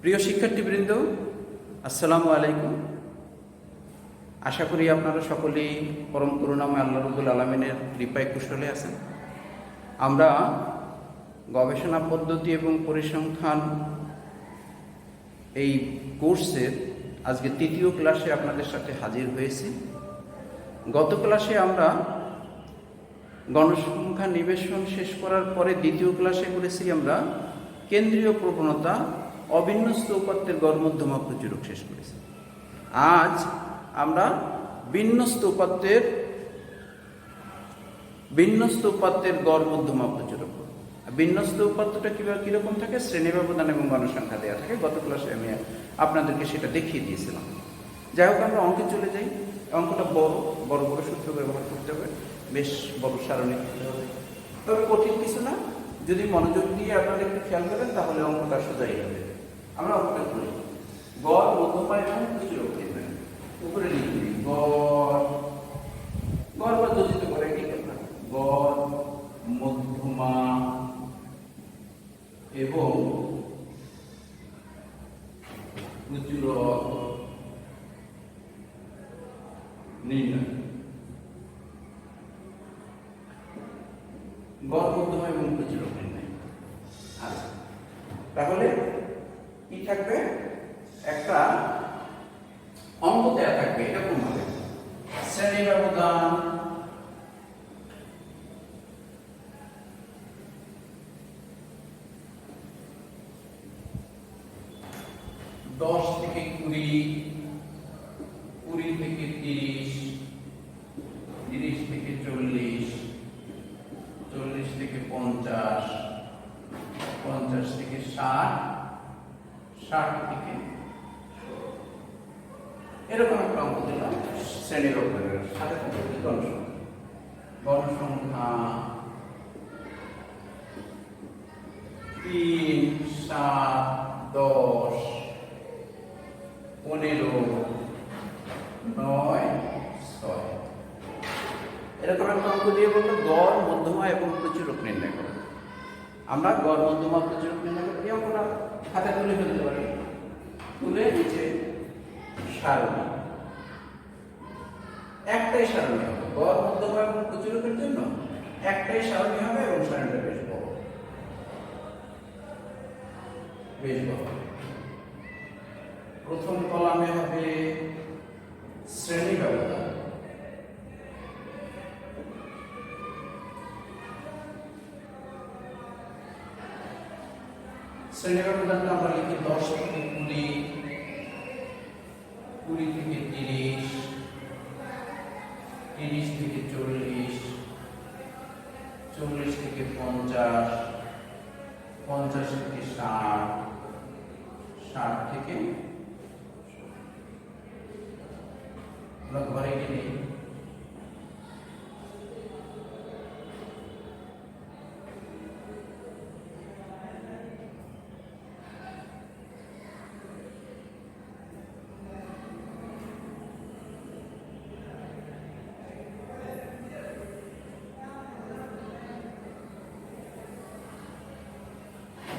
প্রিয় শিক্ষার্থীবৃন্দ, আসসালামু আলাইকুম। আশা করি আপনারা সকলেই পরম করুণাময় আল্লাহ রাব্বুল আলামিনের কৃপায় কুশলে আছেন। আমরা গবেষণা পদ্ধতি এবং পরিসংখ্যান এই কোর্সের আজকে তৃতীয় ক্লাসে আপনাদের সাথে হাজির হয়েছি। গত ক্লাসে আমরা গণসংখ্যা নিবেশন শেষ করার পরে দ্বিতীয় ক্লাসে করেছি আমরা কেন্দ্রীয় প্রবণতা অবিন্যস্ত উপাত্তের গড় মধ্যমা প্রচুরক শেষ করেছি। আজ আমরা বিন্যস্ত উপাত্তের গড় মধ্যমা প্রচুরক। বিন্যস্ত উপাত্তটা কিরকম থাকে? শ্রেণী ব্যবধান এবং গণসংখ্যা দেওয়া থাকে। গত ক্লাসে আমি আপনাদেরকে সেটা দেখিয়ে দিয়েছিলাম। যাই হোক, আমরা অঙ্কে চলে যাই। অঙ্কটা বড় বড় সূত্র ব্যবহার করতে হবে, বেশ বড় সারণী করতে হবে, তবে কঠিন কিছু না। যদি মনোযোগ দিয়ে আপনারা একটু খেয়াল করেন তাহলে অঙ্কটা সোজাই হবে। আমরা অঙ্কটা করি। গড় মধ্যমা এবং প্রচুরক নির্ণয়। উপরে লিখবি গড় বা যোজিত করে কি কথা? গড় মধ্যমা এবং প্রচুরক নির্ণয়। গড় মধ্যমা এবং প্রচুরক নির্ণয়। আচ্ছা, তাহলে কি থাকবে? একটা অঙ্ক দেওয়া থাকবে এরকম ভাবে, শ্রেণী ব্যবধান দশ থেকে 20, 20 থেকে 30, 30 থেকে 40, 40 থেকে 50, 50 থেকে 60, 60 থেকে এরকম একটা অঙ্ক দিলাম। শ্রেণীর ব্যবধানের সাথে গণসংখ্যা 3, 7, 10, 15, 9, 6 এরকম একটা অঙ্ক দিয়ে বললো গড় মধ্যমা এবং প্রচুরক নির্ণয় করো। আমরা গড় মধ্যমা প্রচুরক নির্ণয় করি। অঙ্কটা হাতে তুলে ফেলতে পারি। তুলে নিচে সারণী, একটাই সারণী হবে। গড় মধ্যমা এবং প্রচুরকের জন্য একটাই সারণী হবে এবং সারণীটা বেশ বড়। প্রথম কলামে হবে শ্রেণী ব্যবধান। শ্রেণী ব্যবধানটা আমরা লিখি 10 থেকে 20, 20 থেকে 30, 30 থেকে 40, 40 থেকে 50, 50 থেকে 60, 60 থেকে আমরা ঘরে গেলে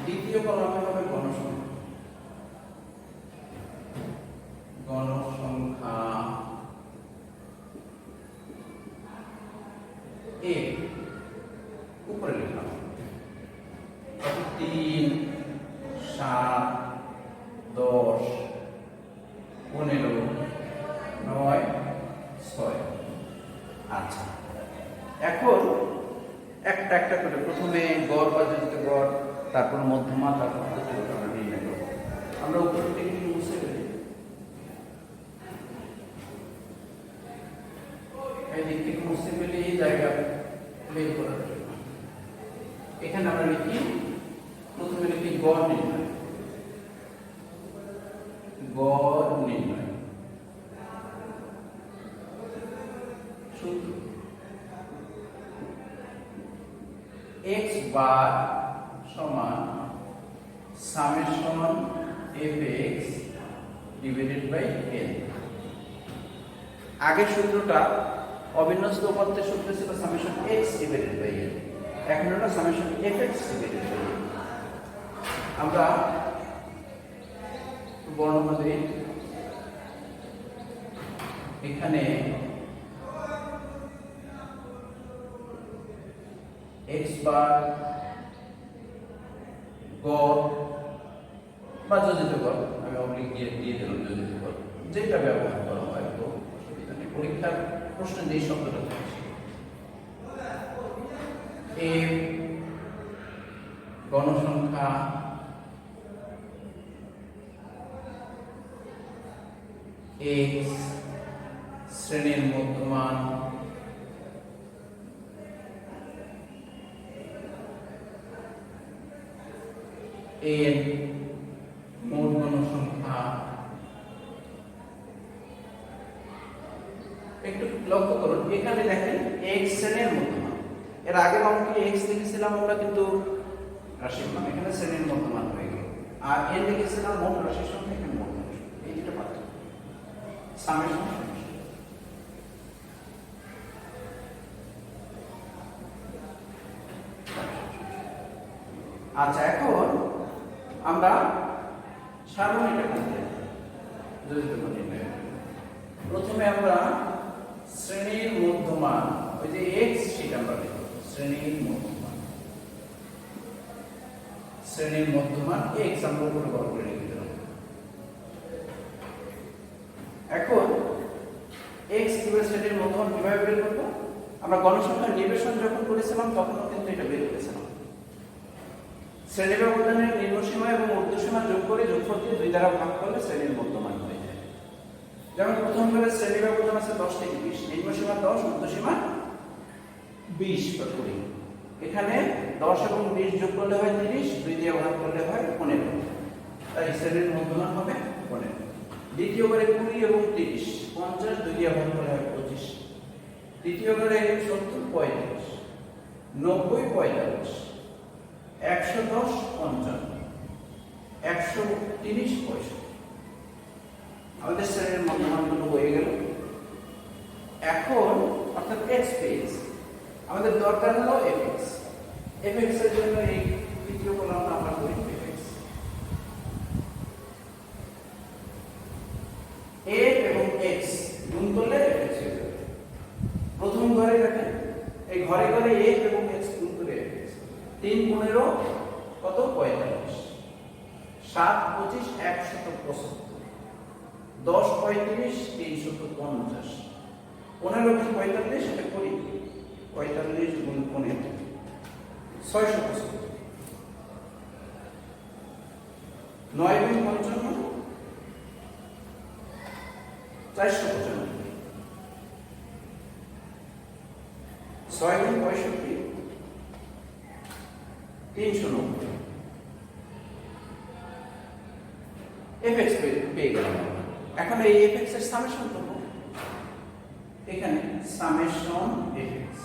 দ্বিতীয় কলামে হবে গণসংখ্যা এ উপরে লিখলাম 3, 7, 10, 15, 9, 6। আচ্ছা, এখন একটা একটা করে প্রথমে গড় বা যোজিত গড়, তারপর মধ্যমা, তারপর প্রচুরক আমরা নির্ণয় করব। আমরা উপরে থেকে মুছে ফেলি। এই দিক থেকে মুছে ফেলি এই জায়গা বের করার জন্য। এখানে আমরা লিখি, প্রথমে লিখি গড় নির্ণয়। গড় নির্ণয় সূত্র x বার সমান summation fx divided by n। আগের সূত্রটা অবিন্যস্ত উপাত্তের সূত্র ছিল summation x divided by n, এখন হলো summation fx divided by n। আমরা বর্ণ হবে এখানে x বার গড় বা যোজিত গড়, আমি অবলিক দিয়ে দিলাম যোজিত গড়, যেটা ব্যবহার করা হয় তো অসুবিধা নেই। পরীক্ষার প্রশ্নে যে শব্দটা থাকছে এ গণসংখ্যা x শ্রেণীর মধ্যমান n মোট গণসংখ্যা। একটু লক্ষ্য করুন এখানে দেখেন x শ্রেণীর মধ্যমান, এর আগের অঙ্কে x লিখেছিলাম আমরা কিন্তু রাশির মান, এখানে শ্রেণীর মধ্যমান হয়ে গেল, আর n লিখেছিলাম মোট রাশির সংখ্যা, এখানে মোট গণসংখ্যা। এই দুটো পার্থক্য সামেশন। আচ্ছা, এখন আমরা সারণীটা করতে যোজিত করি। প্রথমে আমরা শ্রেণীর মধ্যমান, ওই যে x সেটা আমরা লিখব, শ্রেণীর মধ্যমান, শ্রেণীর মধ্যমান x আমরা উপরে বড় করে লিখে দিলাম। এখন x কিভাবে শ্রেণীর মধ্যমান কিভাবে বের করব? আমরা গণসংখ্যার নিবেশন যখন করেছিলাম তখনও কিন্তু এটা বের করেছিলাম। শ্রেণী ব্যবধানের নিম্নসীমা এবং ঊর্ধ্বসীমা যোগ করে যোগফল দিয়ে 2 দ্বারা ভাগ করলে শ্রেণীর মধ্যমান হয়ে যায়। যেমন প্রথম ঘরে শ্রেণী ব্যবধান আছে 10 থেকে 20, নিম্নসীমা 10, ঊর্ধ্বসীমা 20 বা 20। এখানে 10 এবং 20 যোগ করলে হয় 30, 2 দিয়ে ভাগ করলে হয় 15, তাই শ্রেণীর মধ্যমান হবে 15। দ্বিতীয় ঘরে 20 এবং 30, 50, 2 দিয়ে ভাগ করলে হয় 25। তৃতীয় ঘরে 70, 35, 90, 45, 110, 55, 130, 65। আমাদের শ্রেণীর মধ্যমানগুলো হয়ে গেল। এখন অর্থাৎ x পেজ আমাদের দরকার হলো fx। fx এর জন্য এই তৃতীয় কলামটা আমরা করি fx। a এবং x গুণ করলে fx হয়ে যাবে। প্রথম ঘরে দেখেন এই ঘরে ঘরে a এবং x গুণ করে fx। 3 15 কত? 45। 7 25 175, 10 35 350, 15 গুণ 45 এটা করি, 45 গুণ 15 675, 9 গুণ 55 495, 6 গুণ 65 390। fx পেয়ে গেলাম। এখন এই fx এর সামেশন করব। এখানে সামেশন fx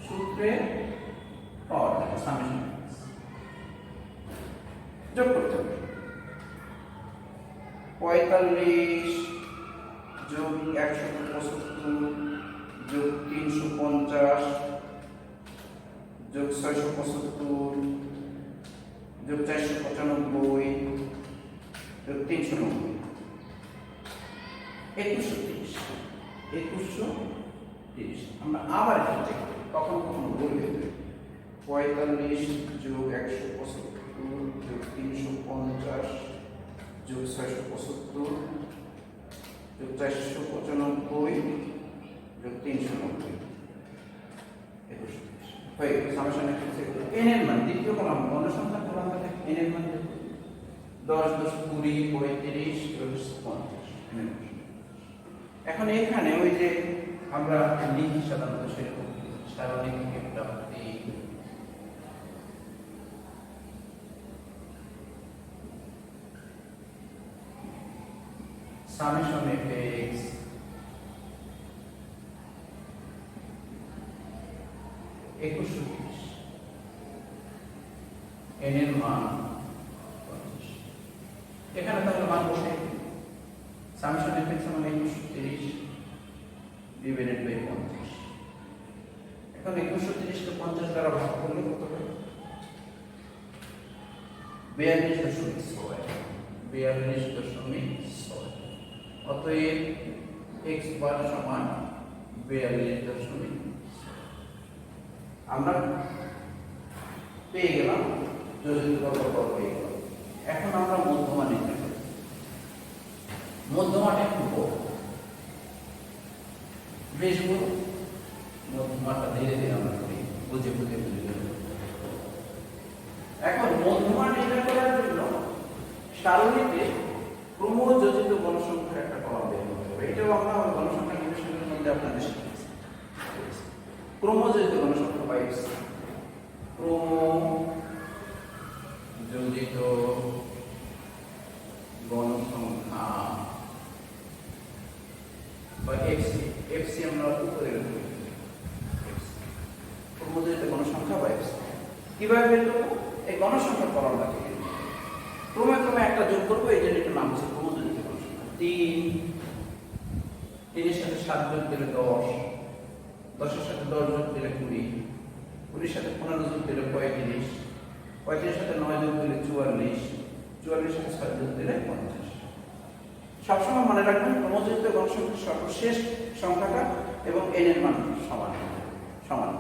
সূত্রে পাওয়ার থাকে সামেশন fx যোগ করতে হবে। 45 যোগ 175 যোগ 350 যোগ 675 যোগ 495 যোগ 390, 2130। আমরা আবার এটা চেক করি, কখনো কখনো ভুল হয়ে যায়। 45 যোগ 175 যোগ 350 যোগ 675 যোগ 495 যোগ 390, 2130 হয়ে গেল। সামেশন n এর মান দ্বিতীয় কলাম গণসংখ্যার কলাম থেকে n এর মান 10 10 20 35 50। এখন এখানে ওই যে আমরা লিখি সাধারণত সেরকম সারণী একটা সামেশন fx n এর মান 50। এখানে তাহলে মান বসে সামেশন fx সমান 2130 ডিভাইডেড বাই 50। এখন 2130 কে 50 দ্বারা ভাগ করলে কত হবে? 42.6 42.6। অতএব x বার সমান 42.6। আমরা পেয়ে গেলাম যোজিত বর্গফল পেয়ে গেলাম। এখন আমরা মধ্যমা নির্ণয় করব। মধ্যমাটা একটু বড়, বেশ বড়। মধ্যমাটা ধীরে ধীরে আমরা করি, বুঝে বুঝে বুঝে। এখন মধ্যমা নির্ণয় করার জন্য সারণীতে ক্রমযোজিত গণসংখ্যার একটা কলাম বের করতে হবে। এটাও আমরা গণসংখ্যা নির্ণয়ের মধ্যে আপনাদের শিখেছি। ক্রমযোজিত গণসংখ্যা বা x, ক্রমযোজিত গণসংখ্যা বা fc আমরা উপরে লিখব। ক্রমযোজিত গণসংখ্যা বা fc কিভাবে বের করব? এই গণসংখ্যার কলামটা থেকে ক্রমে ক্রমে একটা যোগ করবো। এই জন্য একটু নাম হচ্ছে ক্রমযোজিত গণসংখ্যা। 3 এর সাথে 7 যোগ দিলে 10, 10 এর সাথে 10 যোগ দিলে 20, 20 এর সাথে 15 যোগ দিলে 35, 35 এর সাথে 9 যোগ দিলে 44, 44 এর সাথে 6 যোগ দিলে 50। সবসময় মনে রাখবেন ক্রমযোজিত গণসংখ্যার সর্বশেষ সংখ্যাটা এবং n এর মান সমান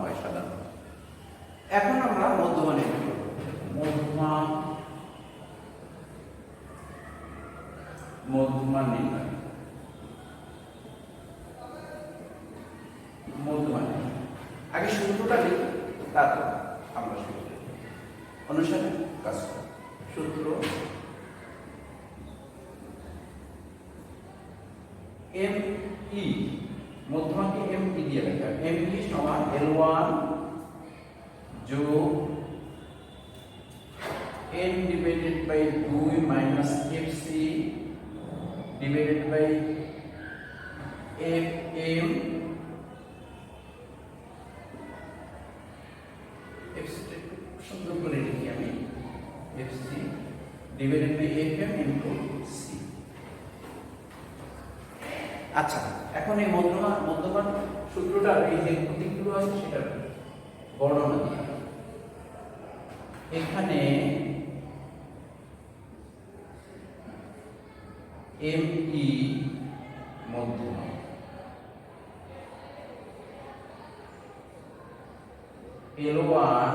হয় সাধারণত। এখন আমরা মধ্যমা নির্ণয় করব। মধ্যমা নির্ণয়। আগে সূত্রটা লিখি, তারপর আমরা সূত্র অনুসারে কাজ করব। সূত্র ME, মধ্যমাকে ME দিয়ে লেখা। ME সমান L1 যোগ n divided by 2 minus fc divided by fm, fc সুন্দর করে লিখি আমি, fc divided by fm into c। আচ্ছা, এখন এই মধ্যমান সূত্রটা এই যে প্রতীকগুলো আছে সেটা বর্ণনা দিই। এখানে ME মধ্যমা, L1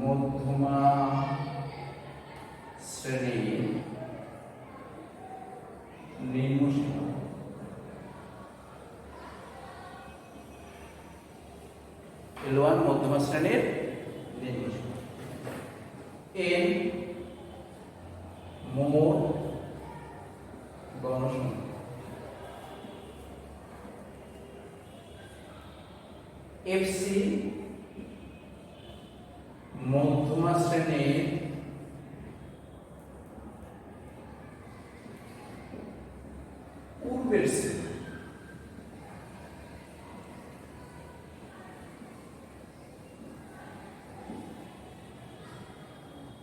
মধ্যমা শ্রেণীর নিম্নসীমা, L1 মধ্যমা শ্রেণীর নিম্নসীমা, n মোট গণসংখ্যা, fc মধ্যমা শ্রেণীর পূর্বের শ্রেণী।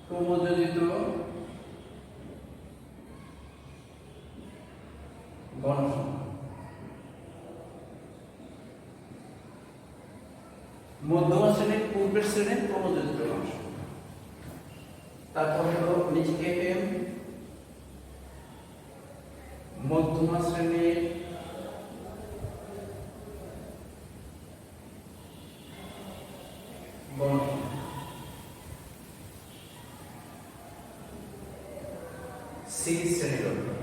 ক্রমযোজিত গণসংখ্যা, মধ্যমা শ্রেণীর পূর্বের শ্রেণীর ক্রমযোজিত গণসংখ্যা। তারপর হলো নিচে fm মধ্যমা শ্রেণীর গণসংখ্যা, c শ্রেণীর গণসংখ্যা।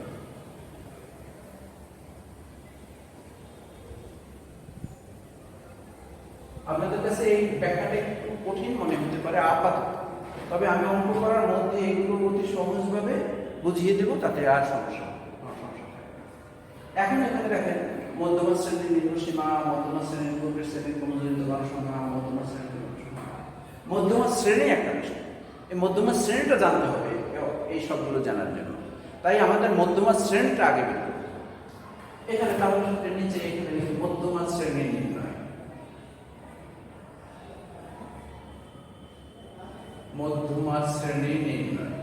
আপনাদের কাছে এই ব্যাখ্যাটা একটু কঠিন মনে হতে পারে আপাতত, তবে আমি অঙ্ক করার মধ্যে এগুলো অতি সহজভাবে বুঝিয়ে দেব, তাতে আর সমস্যা হবে না। এখন এখানে দেখেন মধ্যমা শ্রেণীর নিম্নসীমা, মধ্যমা শ্রেণীর পূর্বের শ্রেণীর ক্রমযোজিত গণসংখ্যা, মধ্যমা শ্রেণীর গণসংখ্যা। মধ্যমা শ্রেণী একটা বিষয়, এই মধ্যমা শ্রেণীটা জানতে হবে এই সবগুলো জানার জন্য। তাই আমাদের মধ্যমা শ্রেণীটা আগে বের করতে হবে। এখানে তাহলে নিচে এখানে মধ্যমা শ্রেণী নির্ণয়, মধ্যমা শ্রেণী নির্ণয়।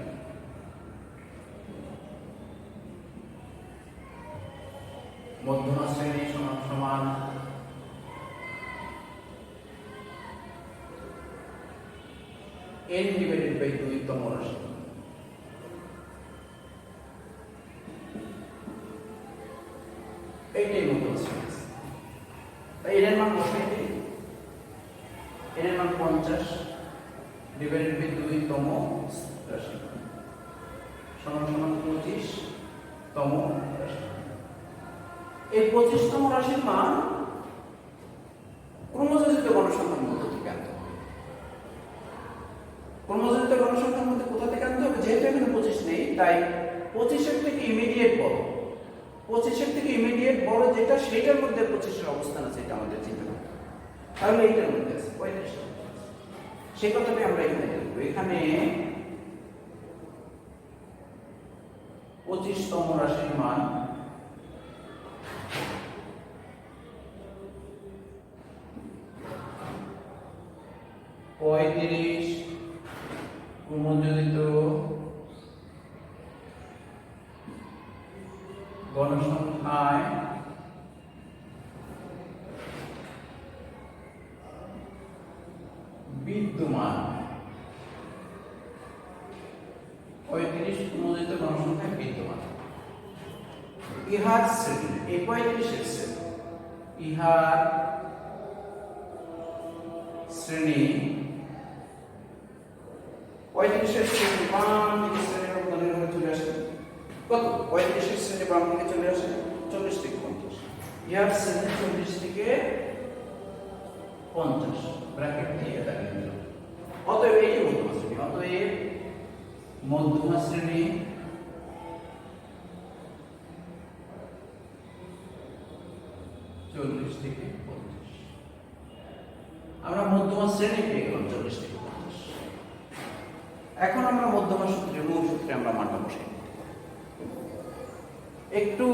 মধ্যমা শ্রেণী সমান সমান n ডিভাইডেড বাই 2 তম রাশি। এইটাই মধ্যমা শ্রেণী। তাই এর মান বসাই দিই, এর মান 50 ডিভাইডেড বাই 2 তম রাশি সমান সমান 25 তম রাশি। এই 25 তম রাশির মান ক্রমযোজিত গণসংখ্যার মধ্য থেকে আনতে হবে। ক্রমযোজিত গণসংখ্যার মধ্যে কোথা থেকে আনতে হবে? যেহেতু এখানে 25 নেই, তাই 25-এর থেকে ইমিডিয়েট বড়, 25-এর থেকে ইমিডিয়েট বড় যেটা, সেইটার মধ্যে 25-এর অবস্থান আছে, এটা আমাদের চিন্তা করতে হবে। তাহলে এইটার মধ্যে আছে 35। সেই কথাটাই আমরা এখানে লিখব। এখানে 25 তম রাশির মান পঁয়ত্রিশ ক্রমযোজিত গণসংখ্যায় বিদ্যমান, 35 ক্রমযোজিত গণসংখ্যায় বিদ্যমান। ইহার শ্রেণী, এই 35-এর শ্রেণী, ইহার শ্রেণী 35-এর শ্রেণী বাম দিকে শ্রেণীর অবদানের হয়ে চলে আসে কত? 35-এর শ্রেণী বাম দিকে চলে আসে 40 থেকে 50। ইহার শ্রেণী 40 থেকে 50 ব্র্যাকেট দিয়ে দাঁড়িয়ে দিলাম। অতএব এই মধ্যমা শ্রেণী, অতএব মধ্যমা শ্রেণী 40 থেকে 50। আমরা মধ্যমা শ্রেণী পেয়ে গেলাম 40 থেকে 50। এখন আমরা মধ্যমা সূত্রের মূল সূত্রে আমরা মানটা বসাই। একটু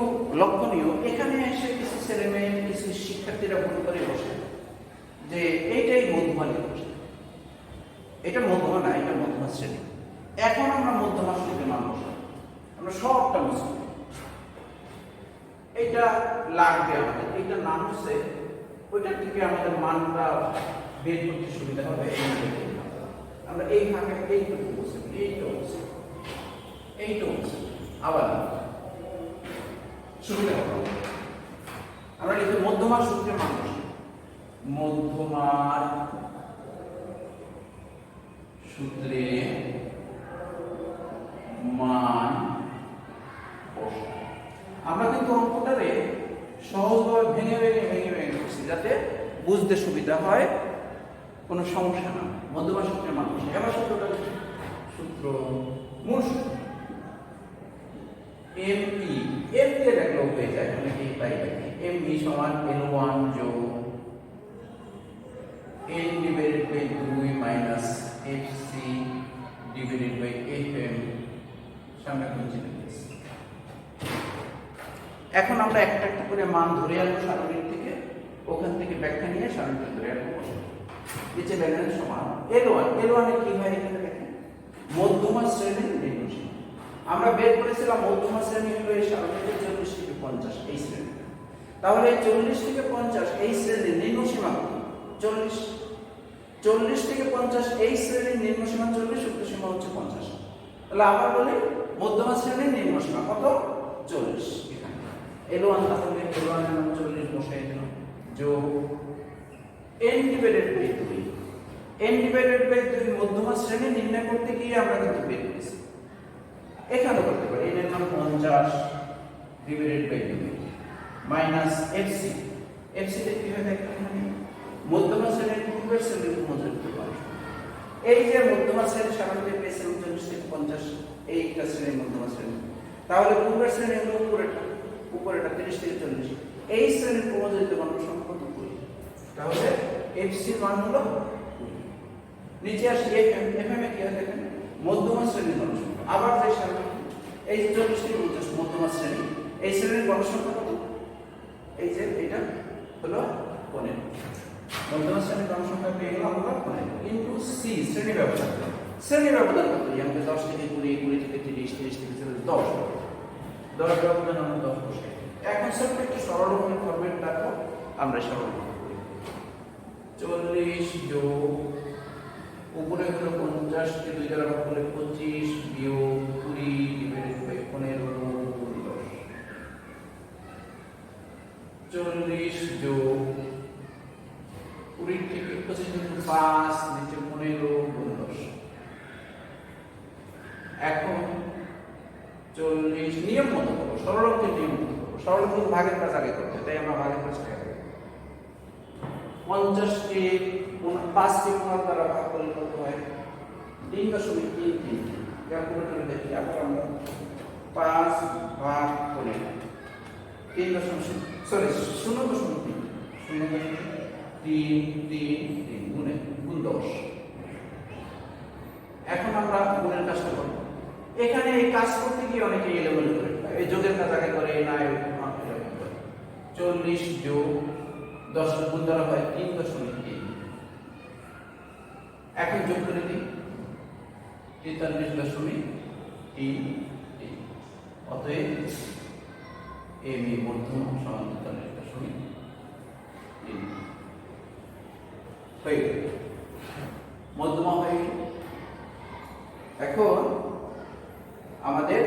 লক্ষণীয়, এখানে এসে কিছু ছেলেমেয়ে, কিছু শিক্ষার্থীরা ভুল করে বসে যে এইটাই মধ্যমা বসে, এটা মধ্যমা না, এটা মধ্যমা শ্রেণী। এখন আমরা মধ্যমা সূত্রে মান বসাই, আমরা সবটা বুঝবো। এটা লাগবে আমাদের, এটা নাম হচ্ছে ওইটার থেকে আমাদের মানটা বের করতে সুবিধা হবে। আমরা এই ভাগে এইটুকু বসে, এইটাও বসে, এইটাও বসে, আবার সুবিধা হবে। আমরা লিখি মধ্যমার সূত্রে মান বসে, মধ্যমার সূত্রে মান বসে। আমরা কিন্তু অঙ্কটারে সহজভাবে ভেঙে ভেঙে ভেঙে ভেঙে করছি যাতে বুঝতে সুবিধা হয়, কোনো সমস্যা না। মধ্যমা সূত্রে মান বসে। এবার সূত্রটা সূত্র, মূল সূত্র এমই, এম দিয়ে দেখলেও হয়ে যায়, অনেকে তাই দেখে। এমই সমান n1 যোগ n divided by 2 minus fc divided by fm সামনে কোন এখন আমরা একটা একটা করে মান ধরে আনবো সারণীর থেকে, ওখান থেকে ব্যাখ্যা নিয়ে সারণীটা ধরে আনবো। নিচে লেখেন সমান L1, L1 এ কি হয় এখানে দেখেন, মধ্যমা শ্রেণীর নিম্ন সীমা। আমরা বের করেছিলাম মধ্যমা শ্রেণী হলো এই সারণীতে 40 থেকে 50 এই শ্রেণী। তাহলে 40 থেকে 50 এই শ্রেণীর নিম্ন সীমা কত? 40। 40 থেকে 50 এই শ্রেণীর নিম্ন সীমা 40, উচ্চ সীমা হচ্ছে 50। তাহলে আবার বলি মধ্যমা শ্রেণীর নিম্ন সীমা কত? 40। L1 তাহলে L1 এর মান 40 বসাই দিলাম, যোগ n divided by 2। n divided by 2 মধ্যমা শ্রেণী নির্ণয় করতে গিয়ে আমরা কিন্তু বের করেছি, এখানে করতে পারি n এর মান 50 divided by 2 minus fc। fc তে কি হয় দেখেন, এখানে মধ্যমা শ্রেণীর পূর্বের শ্রেণীর মধ্যবিত্ত মান। এই যে মধ্যমা শ্রেণী সাধারণত পেয়েছিলাম 40 থেকে 50, এইটা শ্রেণীর মধ্যমা শ্রেণী। তাহলে পূর্বের শ্রেণী হলো উপরেটা 30 থেকে 40, এই শ্রেণীর ক্রমযোজিত গণসংখ্যা কত? 20। তাহলে fc মান হলো 20। নিচে আসি fm এ কি হয় দেখেন, মধ্যমা শ্রেণীর গণসংখ্যা। আবার যে সারণী এই যে 40 থেকে 50 মধ্যমা শ্রেণী, এই শ্রেণীর গণসংখ্যা কত? এই যে এটা হলো 15। মধ্যমা শ্রেণীর গণসংখ্যা পেয়ে গেলাম আমরা 15 ইনটু সি শ্রেণী ব্যবধান। শ্রেণী ব্যবধান কত? আমাদের 10 থেকে 20, 20 থেকে 30, 30 থেকে 40, 10 ব্যবধান আমরা 10 বসাই। এখন সব একটু সরল ফরম্যাট রাখো, আমরা সরল করি। 40 যোগ উপরে হলো 50 কে 2 দ্বারা ভাগ করলে 25 বিয়োগ 20 ডিভাইডেড বাই 15 10। এখন 40 নিয়ম মতো করবো, সরলরক্ষের নিয়ম মতো করবো। সরলরক্ষের ভাগের কাজ আগে করতে, তাই আমরা ভাগের কাজটা আগে 50কে 5টি গুণার দ্বারা ভাগ করলে কত হয়? 3.33। ক্যালকুলেটরে দেখি, আবার আমরা 5 ভাগ করে 0.3 গুণে গুণ 10। এখন আমরা গুণের কাজটা করব। এখানে এই কাজ করতে গিয়ে অনেকে এলোমেলো করে, এই যোগের কাজ আগে করে, না 40 যোগ 10 গুণ দ্বারা হয় 3.3। এখন যোগ করে দিই 43.3। অতএব এম এ মধ্যমা সমান 43.3 হয়ে গেল, মধ্যমা হয়ে গেল। এখন আমাদের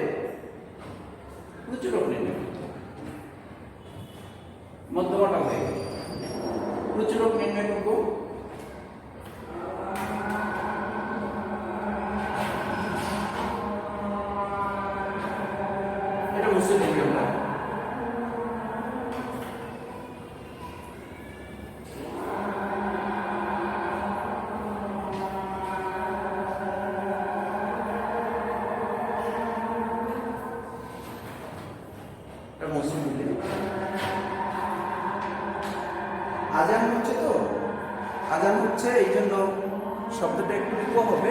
প্রচুরক নির্ণয় করতে হবে। মধ্যমাটা হয়ে গেল, প্রচুরক নির্ণয় করব। এটা বুঝতে দেখি আমরা আজান হচ্ছে, তো আজান হচ্ছে এই জন্য শব্দটা একটু লিখব হবে।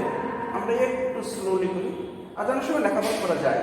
আমরা একটু স্লোলি করি, আজানের সময় লেখাপড়া করা যায়।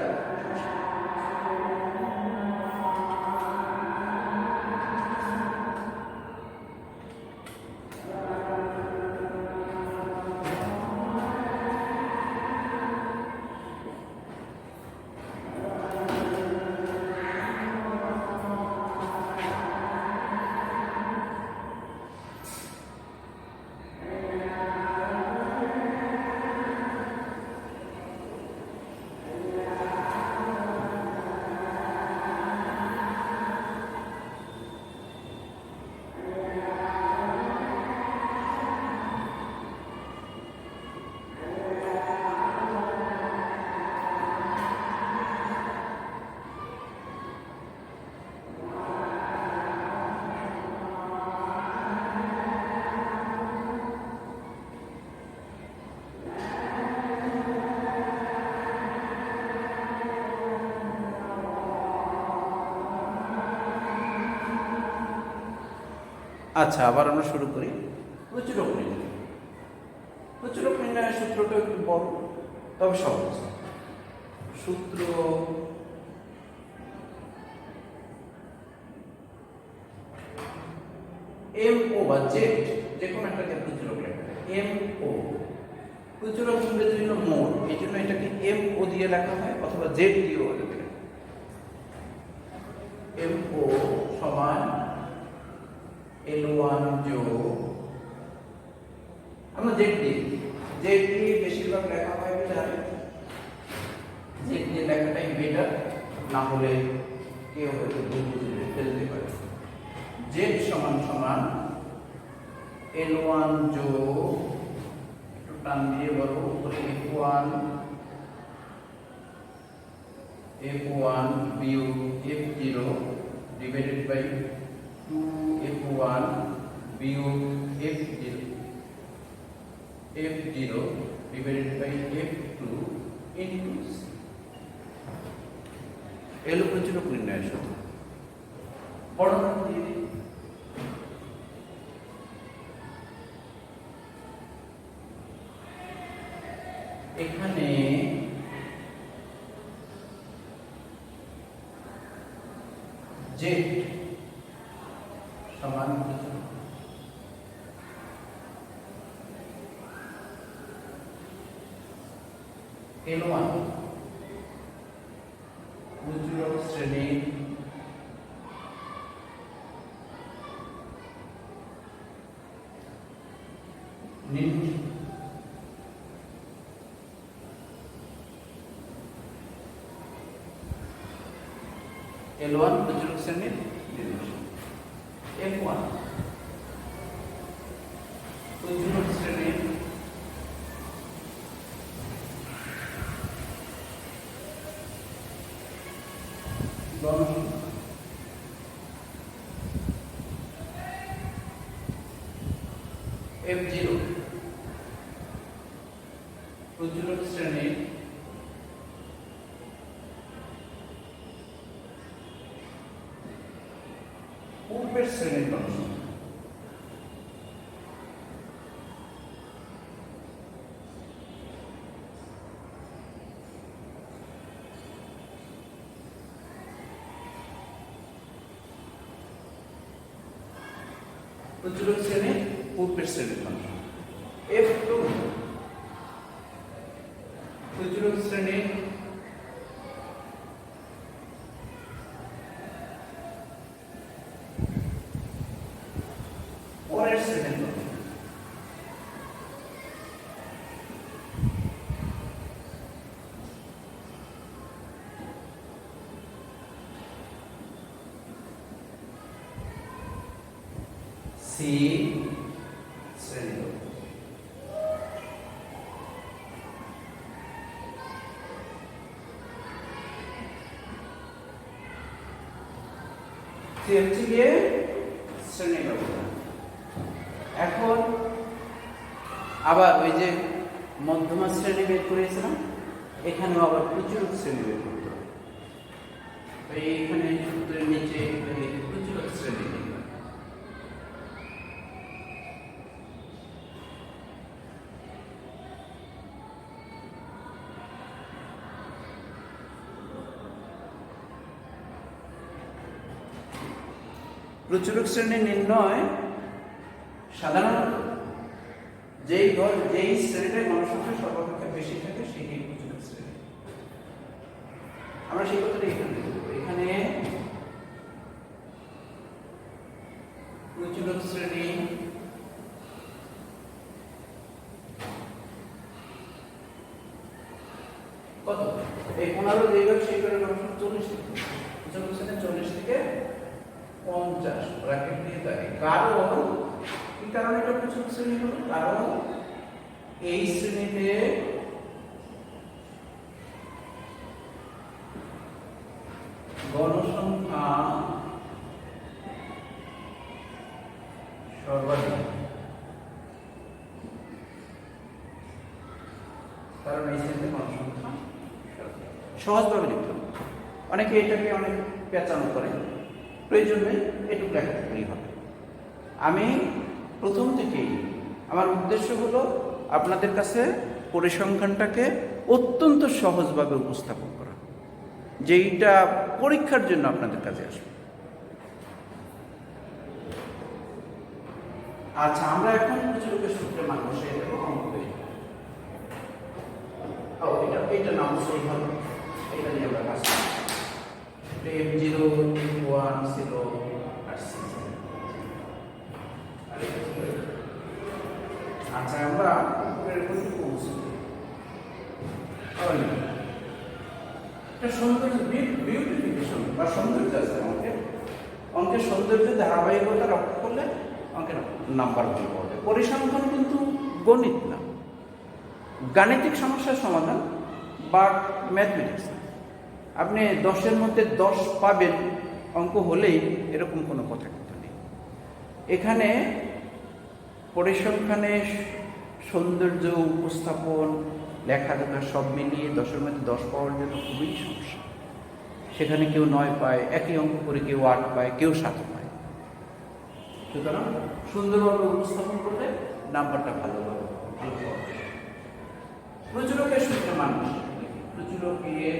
আচ্ছা, আবার আমরা শুরু করি। প্রচুরক নির্ণয়। প্রচুরক নির্ণয়ের সূত্রটা একটু বড়, তবে সহজ সূত্র। এম ও বা জেড, যে কোনো একটাকে প্রচুরক লেখা হয়। এম ও, প্রচুরক ইংরেজি হলো মোড, এই জন্য এটাকে এম ও দিয়ে লেখা হয়, অথবা জেড দিয়েও লেখা হয়। এম ও সমান L1 যোগ, আমরা জেড দিয়ে বেশিরভাগ লেখা হয়, জেড দিয়ে লেখাটাই বেটার, না হলে কেউ হয়তো ভুল বুঝে ফেলতে পারে। জেড সমান সমান L1 যোগ, একটু টান দিয়ে বলবো, F1 বিয়োগ F0 ডিভাইডেড বাই 2F1 বিয়োগ F0 divided by F2 into C। এলো প্রচুরক নির্ণয়ের সূত্র। বড় দিয়ে দিই, এখানে জেড সমান L1 প্রচুরক শ্রেণীর L1 প্রচুরক শ্রেণীর নির্দেশক। F1 প্রচুরক শ্রেণীর গণসংখ্যা F0 প্রচুরক শ্রেণীর পূর্বের শ্রেণীর গণসংখ্যা। প্রচুরক শ্রেণীর পূর্বের শ্রেণীর গণসংখ্যা। F2 প্রচুরক শ্রেণীর পরের শ্রেণীর গণসংখ্যা। C শ্রেণী। হচ্ছে গিয়ে শ্রেণী ব্যবধান। এখন আবার ওই যে মধ্যমা শ্রেণী বের করেছিলাম, এখানেও আবার প্রচুরক শ্রেণী বের করতে হবে। এইখানে সূত্রের নিচে প্রচুরক শ্রেণী। প্রচুরক শ্রেণী নির্ণয় সাধারণত যেই শ্রেণীতে গণসংখ্যা সর্বাপেক্ষা বেশি থাকে সেটাই প্রচুরক শ্রেণী। আমরা সেই কথাটা এখানে দেখব। এখানে প্রচুরক শ্রেণী কত? এই 15 যেভাবে সেই করে গণসংখ্যা 40 থেকে প্রচুরক শ্রেণী 40 থেকে 50 ব্র্যাকেট দিয়ে থাকে। কারণ কি কারণে এটা প্রচুরক শ্রেণী হলো? কারণ এই শ্রেণীতে গণসংখ্যা সর্বাধিক, কারণ এই শ্রেণীতে গণসংখ্যা সহজভাবে লিখতে হবে। অনেকে এটাকে অনেক পেঁচানো করে, প্রয়োজন নেই, এটুকু লেখা থাকলেই হবে। আমি প্রথম থেকেই আমার উদ্দেশ্য হলো আপনাদের কাছে পরিসংখ্যানটাকে অত্যন্ত সহজভাবে উপস্থাপন করা, যেইটা পরীক্ষার জন্য আপনাদের কাছে আসবে। আচ্ছা, আমরা এখন প্রচুরকের সূত্রে মান বসিয়ে দেবো অঙ্ক তৈরি। এটা নাম সেইভাবে এটা নিয়ে আমরা কাজ করি। F0 F1 ছিল আর C। আচ্ছা, আমরা এরকম পৌঁছি। এটা সৌন্দর্য বিউটিফিকেশন বা সৌন্দর্য আছে অঙ্কের সৌন্দর্য ধারাবাহিকতা রক্ষা করলে অঙ্কের নাম্বার ভালো পাওয়া যায়। পরিসংখ্যান কিন্তু গণিত না, গাণিতিক সমস্যার সমাধান বা ম্যাথমেটিক্স। আপনি 10-এর মধ্যে 10 পাবেন অঙ্ক হলেই এরকম কোনো কথা কিন্তু নেই। এখানে পরিসংখ্যানের সৌন্দর্য, উপস্থাপন, লেখালেখা সব মিলিয়ে 10-এর মধ্যে 10 পাওয়ার জন্য খুবই সমস্যা। সেখানে কেউ 9 পায়, একই অঙ্ক করে কেউ 8 পায়, কেউ 7 পায়। সুতরাং সুন্দরভাবে উপস্থাপন করলে নাম্বারটা ভালো পাওয়া যায়। প্রচুরকের সূত্রে মানুষ প্রচুরকের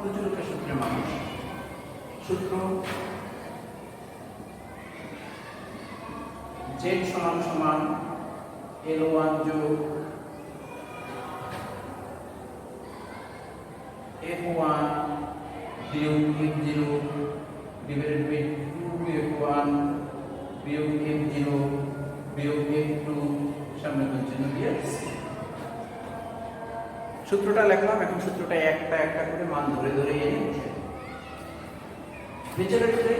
প্রচুরকের সূত্রে মানুষ সূত্র z সমান সমান L1 যোগ F1 বিয়োগ F0 ডিভাইডেড বাই 2F1 বিয়োগ F0 বিয়োগ F2 সামনে চিহ্ন দিয়ে সূত্রটা লিখলাম। এখন সূত্রটা একটা একটা করে মান ধরে ধরে এনে বসে নিচে রেখে দেই।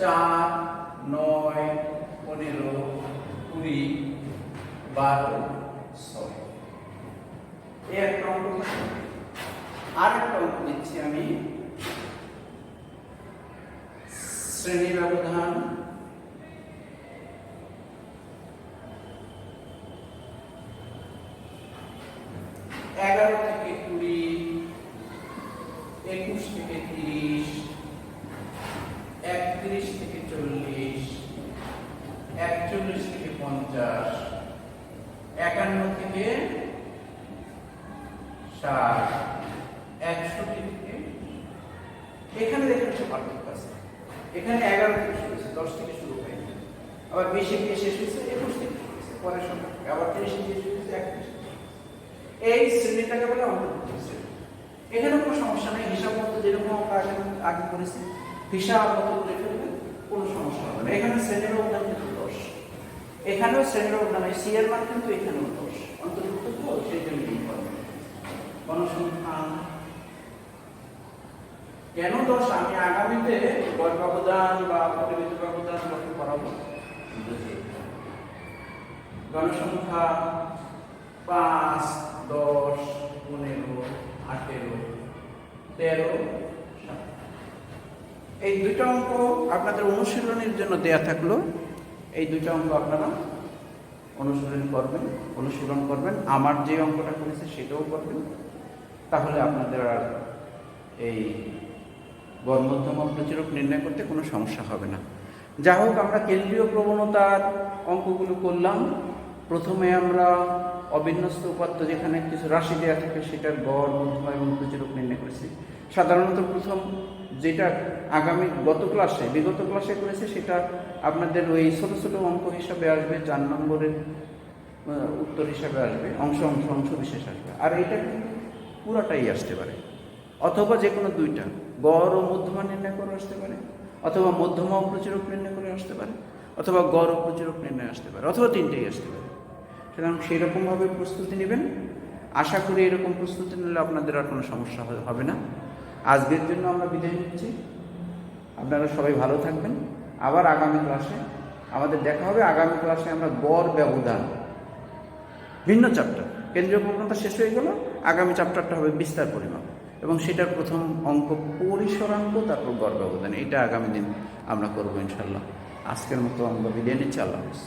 4, 9, 15, 20, 12, 6। এই একটা অঙ্ক থাকে। আর একটা অঙ্ক দিচ্ছি আমি, শ্রেণী ব্যবধান 11 থেকে 20, 21 থেকে 30, 31 থেকে 40, 41 থেকে 50, 51 থেকে 60, 61 থেকে, এখানে দেখুন একটু পার্থক্য আছে। এখানে 11 থেকে শুরু হয়েছে, 10 থেকে শুরু হয়নি, আবার 20 থেকে শেষ হয়েছে, 21 থেকে শুরু হয়েছে, পরের সংখ্যা, আবার 30 থেকে শুরু হয়েছে, 31। এই শ্রেণীটাকে বলে অন্তর্ভুক্ত শ্রেণী। এখানে কোনো সমস্যা নেই, হিসাব মতো যেরকম আমরা আগে করেছি হিসাব মতো করে ফেলবে, কোনো সমস্যা হবে না। এখানে শ্রেণীর ব্যবধান কিন্তু 10, এখানেও শ্রেণীর ব্যবধান, সি এর মান কিন্তু এখানেও 10 অন্তর্ভুক্ত, তো সেই জন্য গণসংখ্যা কেন 10 আমি আগামীতে গড় ব্যবধান বা পরিমিত ব্যবধান লক্ষ্য করাবো। গণসংখ্যা 5, 10, 15, 18, 13, 7। এই দুইটা অঙ্ক আপনাদের অনুশীলনের জন্য দেয়া থাকলো। এই দুইটা অঙ্ক আপনারা অনুশীলন করবেন। আমার যে অঙ্কটা করেছে সেটাও করবেন, তাহলে আপনাদের আর এই গড় মধ্যমা প্রতিরূপ নির্ণয় করতে কোনো সমস্যা হবে না। যা হোক, আমরা কেন্দ্রীয় প্রবণতার অঙ্কগুলো করলাম। প্রথমে আমরা অবিন্যস্ত উপাত্ত যেখানে কিছু রাশি দেওয়া থাকে সেটার গড়, মধ্যমা এবং প্রতিরূপ নির্ণয় করেছি। সাধারণত প্রথম যেটা বিগত ক্লাসে করেছে সেটা আপনাদের ওই ছোট ছোট অঙ্ক হিসাবে আসবে, 4 নম্বরের উত্তর হিসাবে আসবে, অংশ বিশেষ আসবে। আর এটা কিন্তু পুরাটাই আসতে পারে, অথবা যে কোনো দুইটা, গড় ও মধ্যমা নির্ণয় করে আসতে পারে, অথবা মধ্যমা ও প্রতিরূপ নির্ণয় করে আসতে পারে, অথবা গড় ও প্রতিরূপ নির্ণয় আসতে পারে, অথবা তিনটেই আসতে পারে। সুতরাং সেইরকমভাবে প্রস্তুতি নেবেন। আশা করি এরকম প্রস্তুতি নিলে আপনাদের আর কোনো সমস্যা হবে না। আজকের জন্য আমরা বিদায় নিচ্ছি। আপনারা সবাই ভালো থাকবেন। আবার আগামী ক্লাসে আমাদের দেখা হবে। আগামী ক্লাসে আমরা গড় ব্যবধান, ভিন্ন চ্যাপ্টার, কেন্দ্রীয় প্রবণতা শেষ হয়ে গেল, আগামী চ্যাপ্টারটা হবে বিস্তার পরিমাপ, এবং সেটার প্রথম অঙ্ক পরিসরাঙ্ক, তারপর গড় ব্যবধান। এটা আগামী দিন আমরা করবো ইনশাল্লাহ। আজকের মতো আমরা বিদায় নিচ্ছি। আল্লাহ হাফেজ।